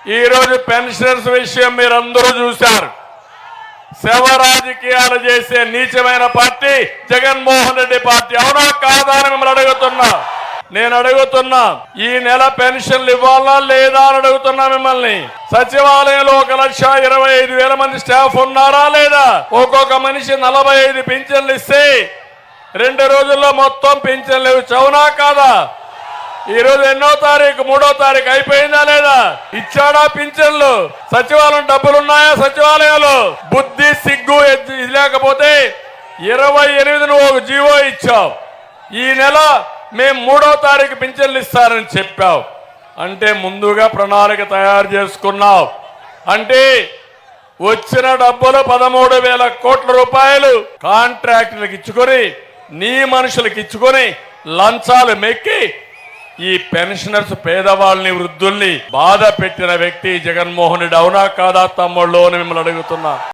ఈ రోజు పెన్షనర్స్ విషయం మీరందరూ చూశారు. శవ రాజకీయాలు చేసే నీచమైన పార్టీ జగన్మోహన్ రెడ్డి పార్టీ. అవునా కాదా అని మిమ్మల్ని అడుగుతున్నా. నేను అడుగుతున్నా, ఈ నెల పెన్షన్లు ఇవ్వాలా లేదా అని అడుగుతున్నా మిమ్మల్ని. సచివాలయంలో 1,25,000 మంది స్టాఫ్ ఉన్నారా లేదా? ఒక్కొక్క మనిషి 45 పింఛన్లు ఇస్తే 2 రోజుల్లో మొత్తం పింఛన్లు అవునా కాదా? ఈ రోజు ఎన్నో తారీఖు? 3వ తారీఖు అయిపోయిందా లేదా? ఇచ్చాడా పింఛన్లు? సచివాలయం డబ్బులున్నాయా? సచివాలయాలు బుద్ధి సిగ్గు ఇది లేకపోతే 28 నువ్వు ఒక జీవో ఇచ్చావు. ఈ నెల మేము 3వ తారీఖు పింఛన్లు ఇస్తారని చెప్పావు. అంటే ముందుగా ప్రణాళిక తయారు చేసుకున్నావు. అంటే వచ్చిన డబ్బులు 13,000 కోట్ల రూపాయలు కాంట్రాక్టులకు ఇచ్చుకొని, నీ మనుషులకు ఇచ్చుకొని లంచాలు మెక్కి ఈ పెన్షనర్స్ పేదవాళ్ళని, వృద్ధుల్ని బాధ పెట్టిన వ్యక్తి జగన్మోహన్ రెడ్డి. అవునా కాదా తమ్ముళ్ళు అని మిమ్మల్ని అడుగుతున్నా.